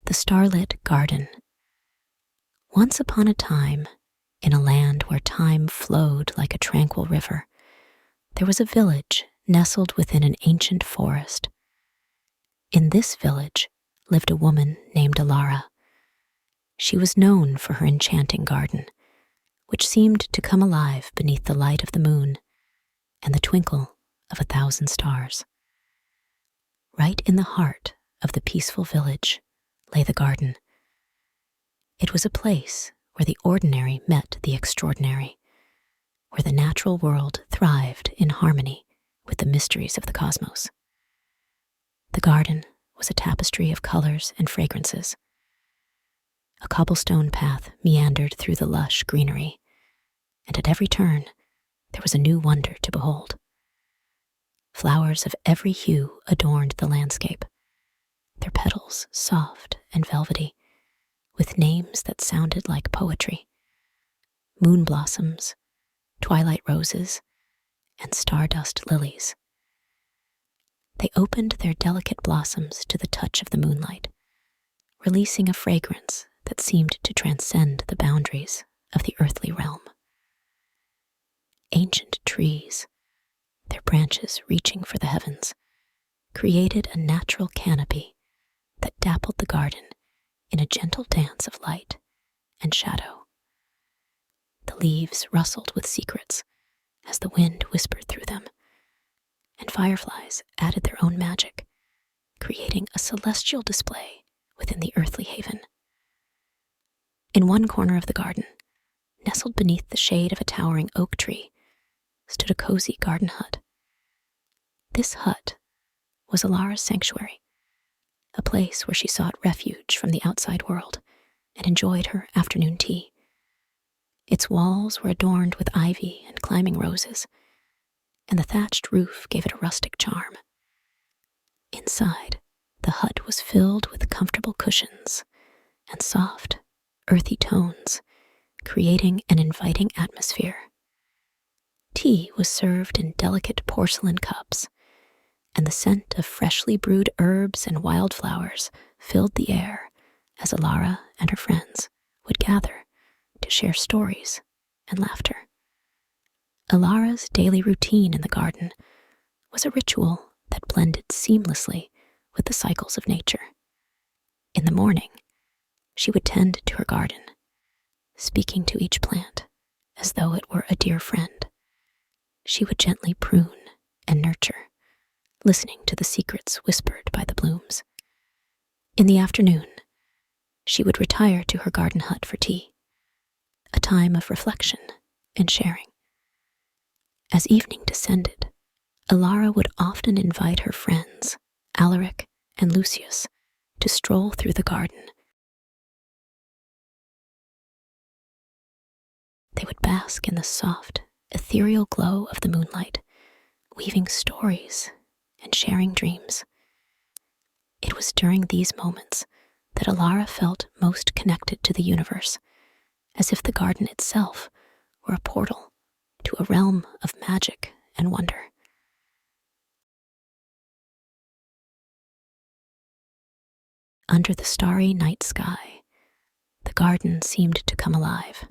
The Starlit Garden. Once upon a time, in a land where time flowed like a tranquil river, there was a village nestled within an ancient forest. In this village lived a woman named Elara. She was known for her enchanting garden, which seemed to come alive beneath the light of the moon and the twinkle of 1,000 stars. Right in the heart of the peaceful village lay the garden. It was a place where the ordinary met the extraordinary, where the natural world thrived in harmony with the mysteries of the cosmos. The garden was a tapestry of colors and fragrances. A cobblestone path meandered through the lush greenery, and at every turn there was a new wonder to behold. Flowers of every hue adorned the landscape, their petals soft and velvety, with names that sounded like poetry: moon blossoms, twilight roses, and stardust lilies. They opened their delicate blossoms to the touch of the moonlight, releasing a fragrance that seemed to transcend the boundaries of the earthly realm. Ancient trees, their branches reaching for the heavens, created a natural canopy that dappled the garden in a gentle dance of light and shadow. The leaves rustled with secrets as the wind whispered through them, and fireflies added their own magic, creating a celestial display within the earthly haven. In one corner of the garden, nestled beneath the shade of a towering oak tree, stood a cozy garden hut. This hut was Elara's sanctuary, a place where she sought refuge from the outside world and enjoyed her afternoon tea. Its walls were adorned with ivy and climbing roses, and the thatched roof gave it a rustic charm. Inside, the hut was filled with comfortable cushions and soft, earthy tones, creating an inviting atmosphere. Tea was served in delicate porcelain cups, and the scent of freshly brewed herbs and wildflowers filled the air as Elara and her friends would gather to share stories and laughter. Elara's daily routine in the garden was a ritual that blended seamlessly with the cycles of nature. In the morning, she would tend to her garden, speaking to each plant as though it were a dear friend. She would gently prune and nurture, listening to the secrets whispered by the blooms. In the afternoon, she would retire to her garden hut for tea, a time of reflection and sharing. As evening descended, Elara would often invite her friends, Alaric and Lucius, to stroll through the garden. They would bask in the soft, ethereal glow of the moonlight, weaving stories and sharing dreams. It was during these moments that Elara felt most connected to the universe, as if the garden itself were a portal to a realm of magic and wonder. Under the starry night sky, the garden seemed to come alive,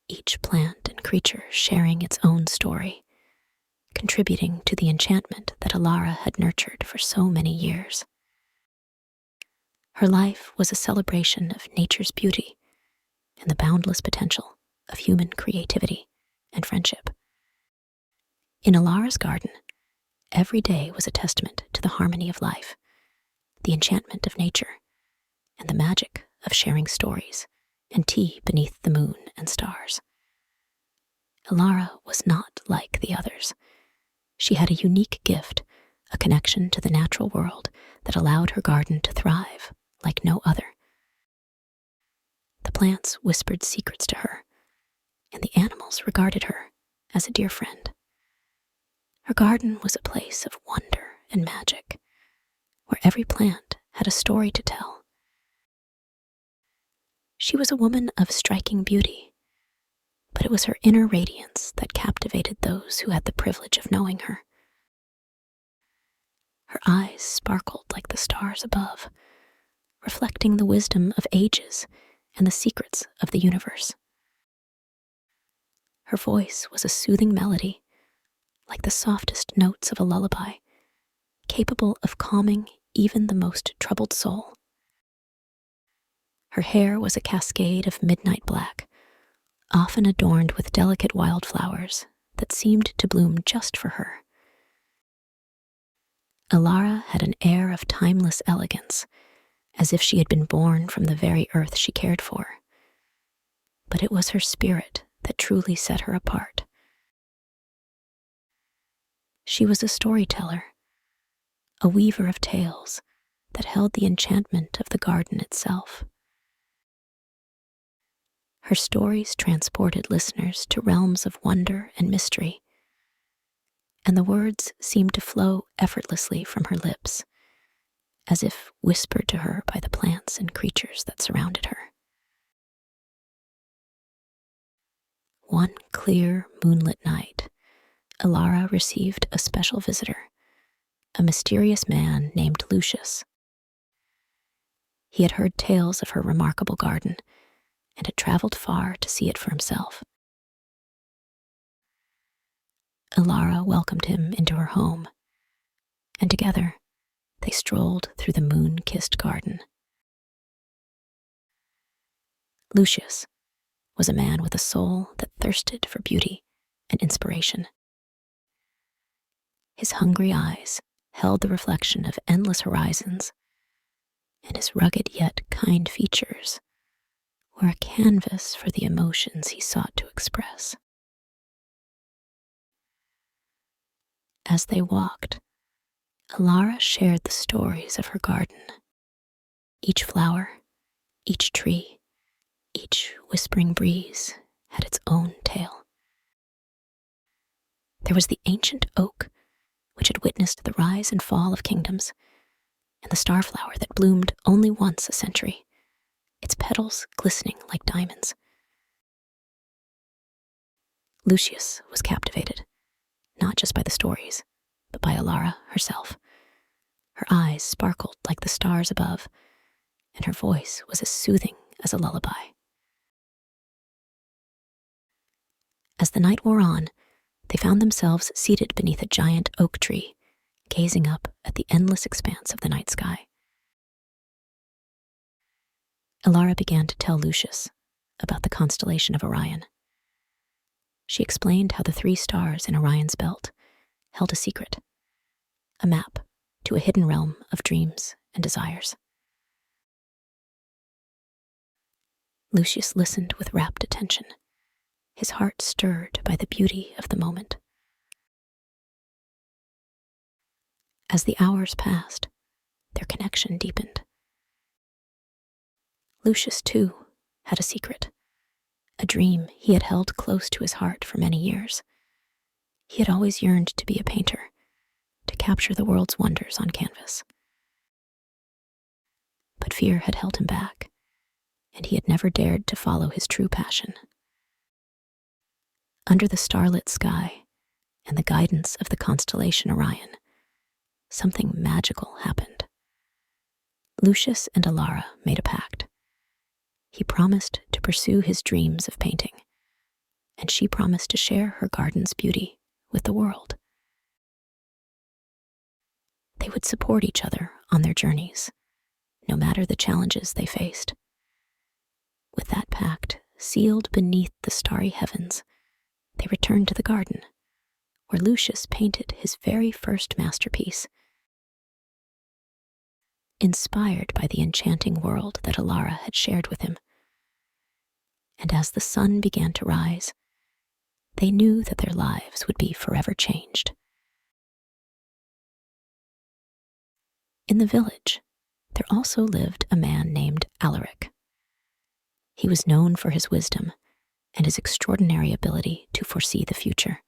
each plant and creature sharing its own story, contributing to the enchantment that Elara had nurtured for so many years. Her life was a celebration of nature's beauty and the boundless potential of human creativity and friendship. In Elara's garden, every day was a testament to the harmony of life, the enchantment of nature, and the magic of sharing stories and tea beneath the moon and stars. Elara was not like the others. She had a unique gift, a connection to the natural world that allowed her garden to thrive like no other. The plants whispered secrets to her, and the animals regarded her as a dear friend. Her garden was a place of wonder and magic, where every plant had a story to tell. She was a woman of striking beauty, but it was her inner radiance that captivated those who had the privilege of knowing her. Her eyes sparkled like the stars above, reflecting the wisdom of ages and the secrets of the universe. Her voice was a soothing melody, like the softest notes of a lullaby, capable of calming even the most troubled soul. Her hair was a cascade of midnight black, often adorned with delicate wildflowers that seemed to bloom just for her. Elara had an air of timeless elegance, as if she had been born from the very earth she cared for. But it was her spirit that truly set her apart. She was a storyteller, a weaver of tales that held the enchantment of the garden itself. Her stories transported listeners to realms of wonder and mystery, and the words seemed to flow effortlessly from her lips, as if whispered to her by the plants and creatures that surrounded her. One clear, moonlit night, Elara received a special visitor, a mysterious man named Lucius. He had heard tales of her remarkable garden and had traveled far to see it for himself. Elara welcomed him into her home, and together they strolled through the moon-kissed garden. Lucius was a man with a soul that thirsted for beauty and inspiration. His hungry eyes held the reflection of endless horizons, and his rugged yet kind features were a canvas for the emotions he sought to express. As they walked, Elara shared the stories of her garden. Each flower, each tree, each whispering breeze had its own tale. There was the ancient oak, which had witnessed the rise and fall of kingdoms, and the starflower that bloomed only once a century, its petals glistening like diamonds. Lucius was captivated, not just by the stories, but by Elara herself. Her eyes sparkled like the stars above, and her voice was as soothing as a lullaby. As the night wore on, they found themselves seated beneath a giant oak tree, gazing up at the endless expanse of the night sky. Elara began to tell Lucius about the constellation of Orion. She explained how the 3 stars in Orion's belt held a secret, a map to a hidden realm of dreams and desires. Lucius listened with rapt attention, his heart stirred by the beauty of the moment. As the hours passed, their connection deepened. Lucius, too, had a secret, a dream he had held close to his heart for many years. He had always yearned to be a painter, to capture the world's wonders on canvas. But fear had held him back, and he had never dared to follow his true passion. Under the starlit sky and the guidance of the constellation Orion, something magical happened. Lucius and Elara made a pact. He promised to pursue his dreams of painting, and she promised to share her garden's beauty with the world. They would support each other on their journeys, no matter the challenges they faced. With that pact sealed beneath the starry heavens, they returned to the garden, where Lucius painted his very first masterpiece, inspired by the enchanting world that Elara had shared with him. And as the sun began to rise, they knew that their lives would be forever changed. In the village, there also lived a man named Alaric. He was known for his wisdom and his extraordinary ability to foresee the future.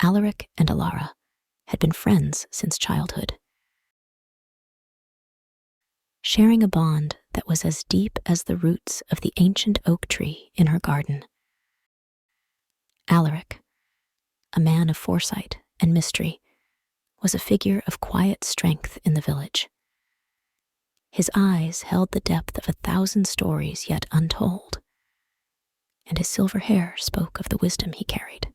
Alaric and Elara had been friends since childhood, sharing a bond that was as deep as the roots of the ancient oak tree in her garden. Alaric, a man of foresight and mystery, was a figure of quiet strength in the village. His eyes held the depth of 1,000 stories yet untold, and his silver hair spoke of the wisdom he carried.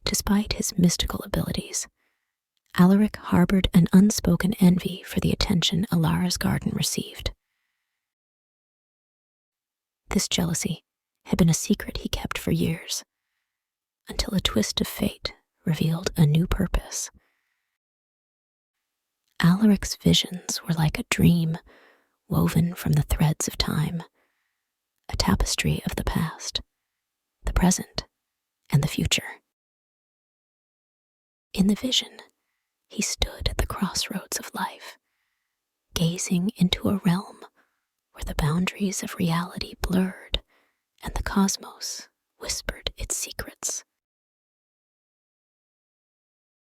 Despite his mystical abilities, Alaric harbored an unspoken envy for the attention Elara's garden received. This jealousy had been a secret he kept for years, until a twist of fate revealed a new purpose. Alaric's visions were like a dream woven from the threads of time, a tapestry of the past, the present, and the future. In the vision, he stood at the crossroads of life, gazing into a realm where the boundaries of reality blurred and the cosmos whispered its secrets.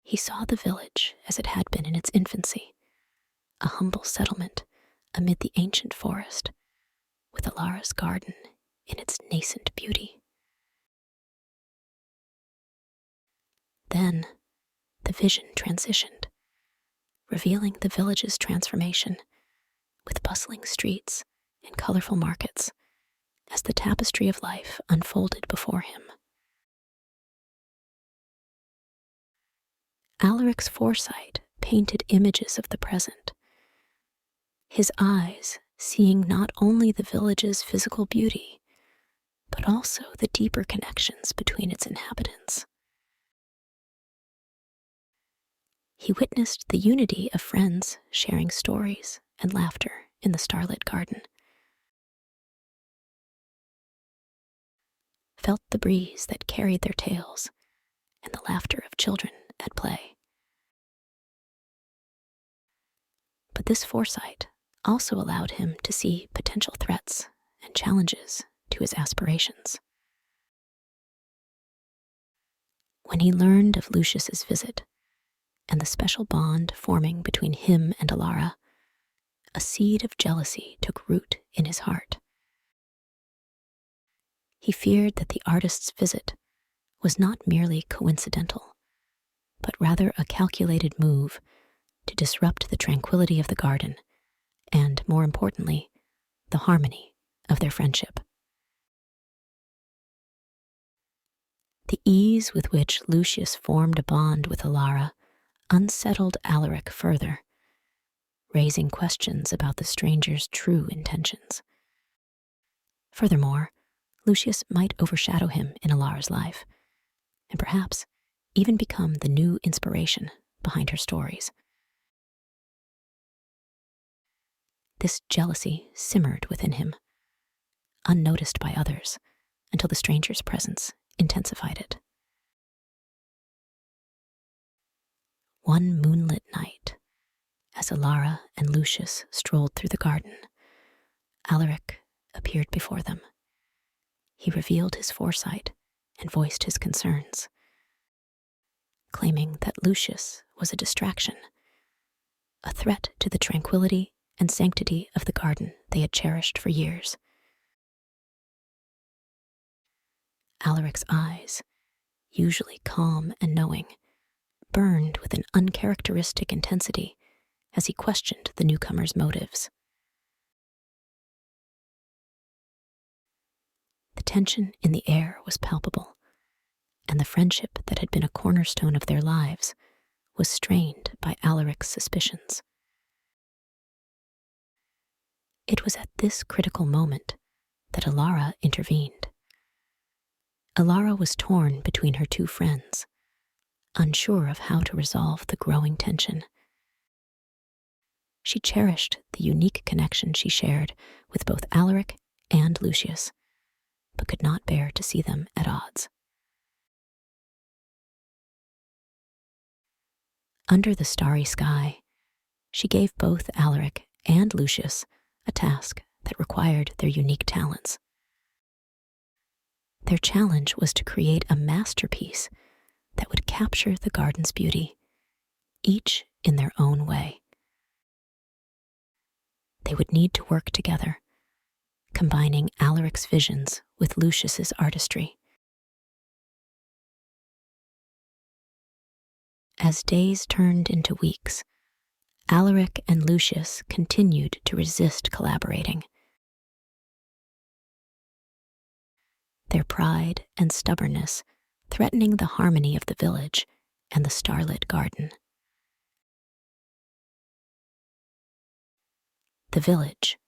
He saw the village as it had been in its infancy, a humble settlement amid the ancient forest, with Elara's garden in its nascent beauty. Then, the vision transitioned, revealing the village's transformation, with bustling streets and colorful markets, as the tapestry of life unfolded before him. Alaric's foresight painted images of the present, his eyes seeing not only the village's physical beauty, but also the deeper connections between its inhabitants. He witnessed the unity of friends sharing stories and laughter in the starlit garden, felt the breeze that carried their tales and the laughter of children at play. But this foresight also allowed him to see potential threats and challenges to his aspirations. When he learned of Lucius's visit and the special bond forming between him and Elara, a seed of jealousy took root in his heart. He feared that the artist's visit was not merely coincidental, but rather a calculated move to disrupt the tranquility of the garden and, more importantly, the harmony of their friendship. The ease with which Lucius formed a bond with Elara unsettled Alaric further, raising questions about the stranger's true intentions. Furthermore, Lucius might overshadow him in Elara's life, and perhaps even become the new inspiration behind her stories. This jealousy simmered within him, unnoticed by others, until the stranger's presence intensified it. One moonlit night, as Elara and Lucius strolled through the garden, Alaric appeared before them. He revealed his foresight and voiced his concerns, claiming that Lucius was a distraction, a threat to the tranquility and sanctity of the garden they had cherished for years. Alaric's eyes, usually calm and knowing, burned with an uncharacteristic intensity as he questioned the newcomer's motives. The tension in the air was palpable, and the friendship that had been a cornerstone of their lives was strained by Alaric's suspicions. It was at this critical moment that Elara intervened. Elara was torn between her two friends, unsure of how to resolve the growing tension. She cherished the unique connection she shared with both Alaric and Lucius, but could not bear to see them at odds. Under the starry sky, she gave both Alaric and Lucius a task that required their unique talents. Their challenge was to create a masterpiece that would capture the garden's beauty, each in their own way. They would need to work together, combining Alaric's visions with Lucius's artistry. As days turned into weeks, Alaric and Lucius continued to resist collaborating. Their pride and stubbornness threatening the harmony of the village and the starlit garden. The village,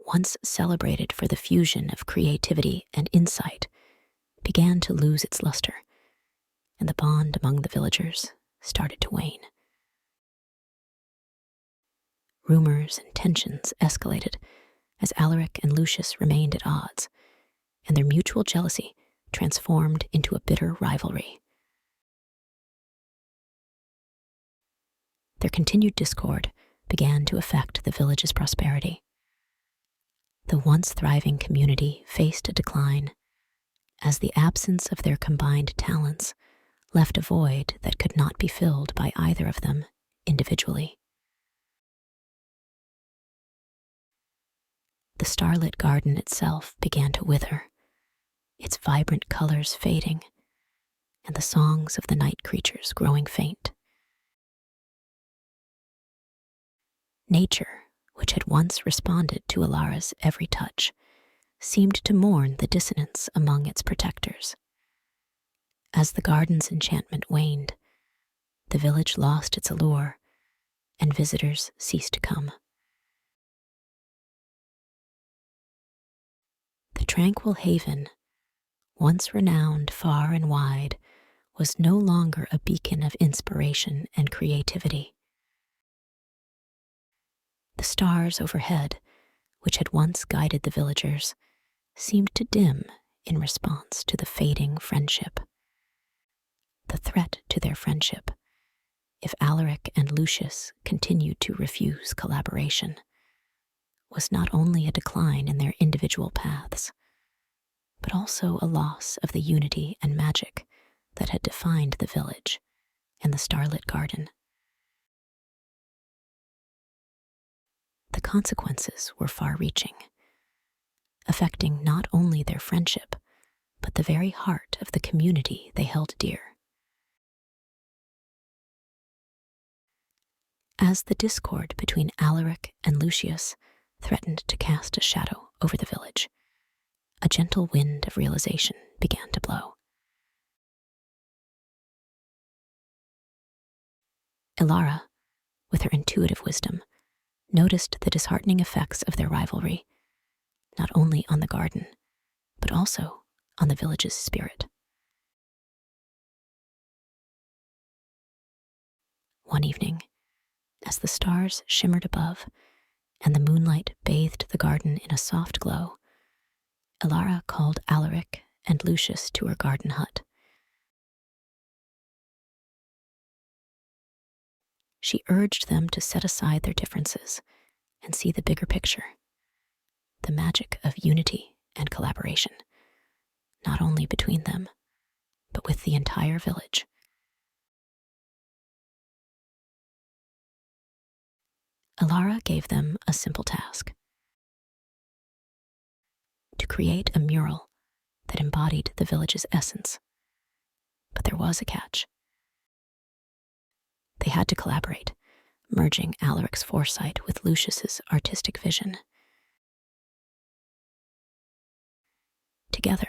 once celebrated for the fusion of creativity and insight, began to lose its luster, and the bond among the villagers started to wane. Rumors and tensions escalated as Alaric and Lucius remained at odds, and their mutual jealousy transformed into a bitter rivalry. Their continued discord began to affect the village's prosperity. The once thriving community faced a decline, as the absence of their combined talents left a void that could not be filled by either of them individually. The starlit garden itself began to wither, its vibrant colors fading, and the songs of the night creatures growing faint. Nature, which had once responded to Elara's every touch, seemed to mourn the dissonance among its protectors. As the garden's enchantment waned, the village lost its allure, and visitors ceased to come. The tranquil haven, once renowned far and wide, was no longer a beacon of inspiration and creativity. The stars overhead, which had once guided the villagers, seemed to dim in response to the fading friendship. The threat to their friendship, if Alaric and Lucius continued to refuse collaboration, was not only a decline in their individual paths, but also a loss of the unity and magic that had defined the village and the starlit garden. The consequences were far-reaching, affecting not only their friendship, but the very heart of the community they held dear. As the discord between Alaric and Lucius threatened to cast a shadow over the village, a gentle wind of realization began to blow. Elara, with her intuitive wisdom, noticed the disheartening effects of their rivalry, not only on the garden, but also on the village's spirit. One evening, as the stars shimmered above and the moonlight bathed the garden in a soft glow, Elara called Alaric and Lucius to her garden hut. She urged them to set aside their differences and see the bigger picture, the magic of unity and collaboration, not only between them, but with the entire village. Elara gave them a simple task: to create a mural that embodied the village's essence. But there was a catch. They had to collaborate, merging Alaric's foresight with Lucius's artistic vision. Together,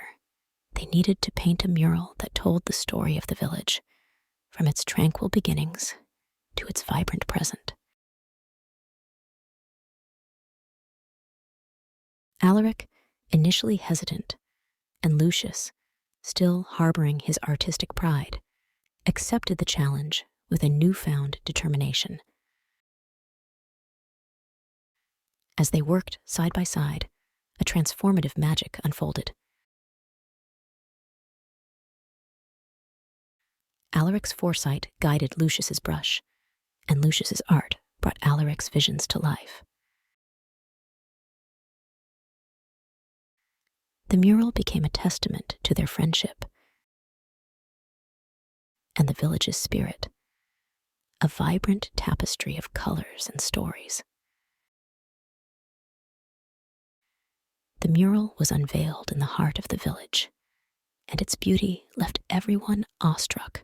they needed to paint a mural that told the story of the village, from its tranquil beginnings to its vibrant present. Alaric, initially hesitant, and Lucius, still harboring his artistic pride, accepted the challenge with a newfound determination. As they worked side by side, a transformative magic unfolded. Alaric's foresight guided Lucius's brush, and Lucius's art brought Alaric's visions to life. The mural became a testament to their friendship and the village's spirit, a vibrant tapestry of colors and stories. The mural was unveiled in the heart of the village, and its beauty left everyone awestruck.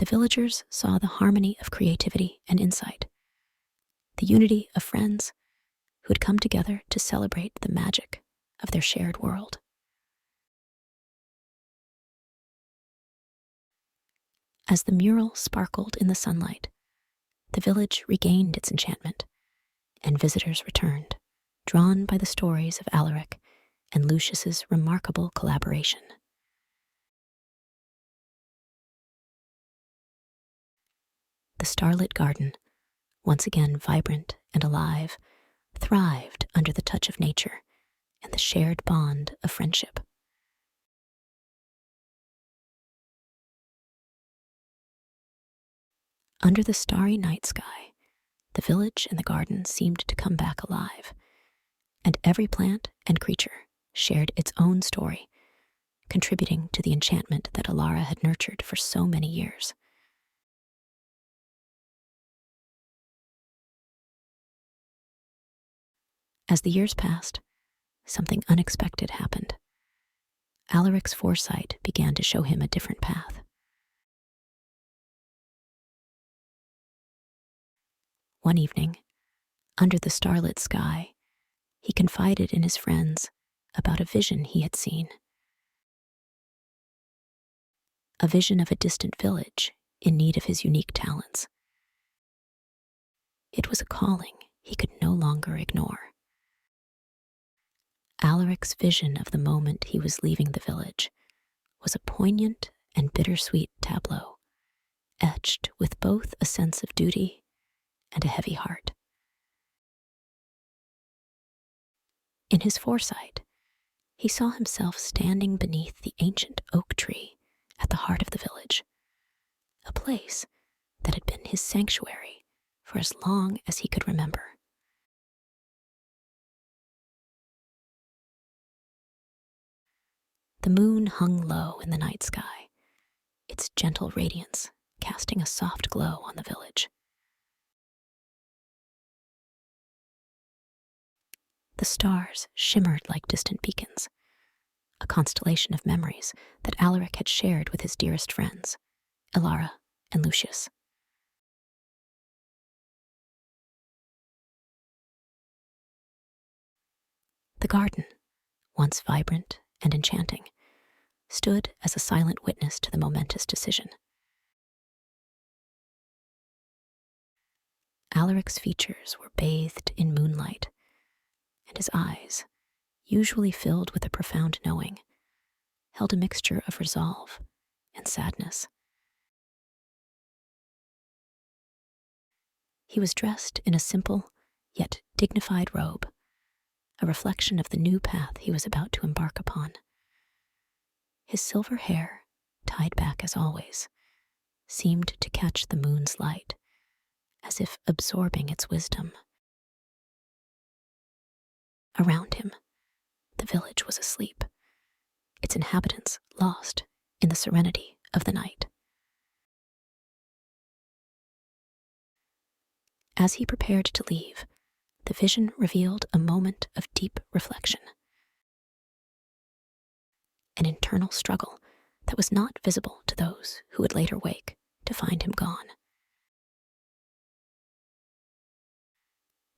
The villagers saw the harmony of creativity and insight, the unity of friends who had come together to celebrate the magic of their shared world. As the mural sparkled in the sunlight, the village regained its enchantment, and visitors returned, drawn by the stories of Alaric and Lucius's remarkable collaboration. The starlit garden, once again vibrant and alive, thrived under the touch of nature and the shared bond of friendship. Under the starry night sky, the village and the garden seemed to come back alive, and every plant and creature shared its own story, contributing to the enchantment that Elara had nurtured for so many years. As the years passed, something unexpected happened. Alaric's foresight began to show him a different path. One evening, under the starlit sky, he confided in his friends about a vision he had seen. A vision of a distant village in need of his unique talents. It was a calling he could no longer ignore. Alaric's vision of the moment he was leaving the village was a poignant and bittersweet tableau, etched with both a sense of duty and a heavy heart. In his foresight, he saw himself standing beneath the ancient oak tree at the heart of the village, a place that had been his sanctuary for as long as he could remember. The moon hung low in the night sky, its gentle radiance casting a soft glow on the village. The stars shimmered like distant beacons, a constellation of memories that Alaric had shared with his dearest friends, Elara and Lucius. The garden, once vibrant and enchanting, stood as a silent witness to the momentous decision. Alaric's features were bathed in moonlight, and his eyes, usually filled with a profound knowing, held a mixture of resolve and sadness. He was dressed in a simple yet dignified robe, a reflection of the new path he was about to embark upon. His silver hair, tied back as always, seemed to catch the moon's light, as if absorbing its wisdom. Around him, the village was asleep, its inhabitants lost in the serenity of the night. As he prepared to leave, the vision revealed a moment of deep reflection, an internal struggle that was not visible to those who would later wake to find him gone.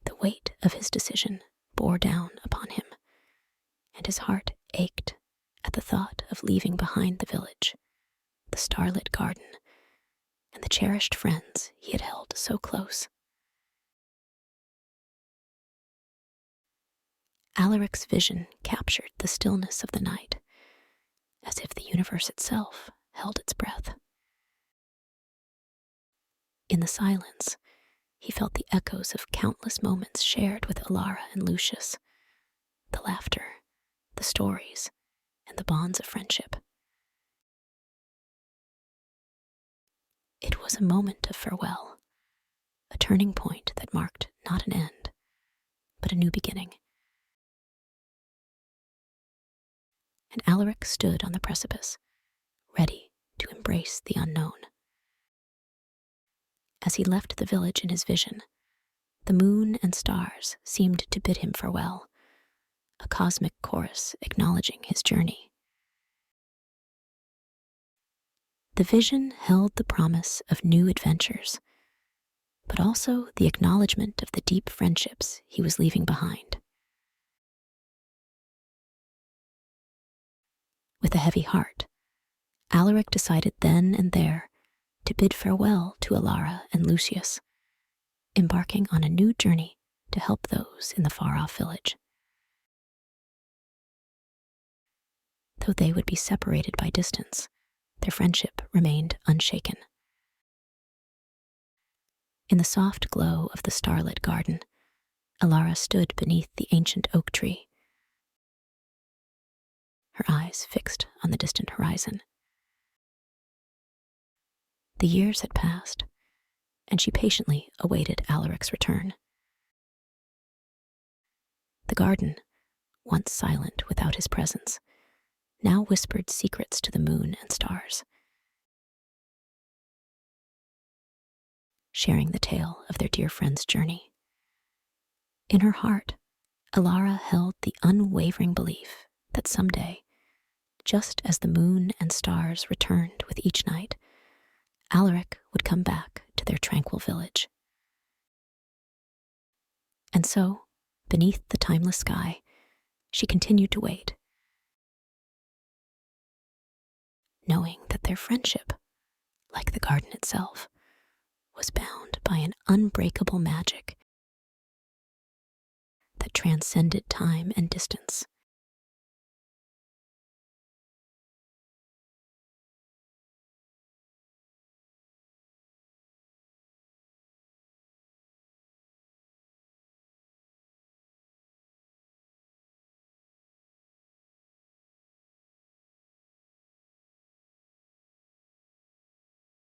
The weight of his decision bore down upon him, and his heart ached at the thought of leaving behind the village, the starlit garden, and the cherished friends he had held so close. Alaric's vision captured the stillness of the night, as if the universe itself held its breath. In the silence, he felt the echoes of countless moments shared with Elara and Lucius, the laughter, the stories, and the bonds of friendship. It was a moment of farewell, a turning point that marked not an end, but a new beginning. And Alaric stood on the precipice, ready to embrace the unknown. As he left the village in his vision, the moon and stars seemed to bid him farewell, a cosmic chorus acknowledging his journey. The vision held the promise of new adventures, but also the acknowledgement of the deep friendships he was leaving behind. With a heavy heart, Alaric decided then and there to bid farewell to Elara and Lucius, embarking on a new journey to help those in the far-off village. Though they would be separated by distance, their friendship remained unshaken. In the soft glow of the starlit garden, Elara stood beneath the ancient oak tree, her eyes fixed on the distant horizon. The years had passed, and she patiently awaited Alaric's return. The garden, once silent without his presence, now whispered secrets to the moon and stars, sharing the tale of their dear friend's journey. In her heart, Elara held the unwavering belief that someday, just as the moon and stars returned with each night, Alaric would come back to their tranquil village. And so, beneath the timeless sky, she continued to wait, knowing that their friendship, like the garden itself, was bound by an unbreakable magic that transcended time and distance.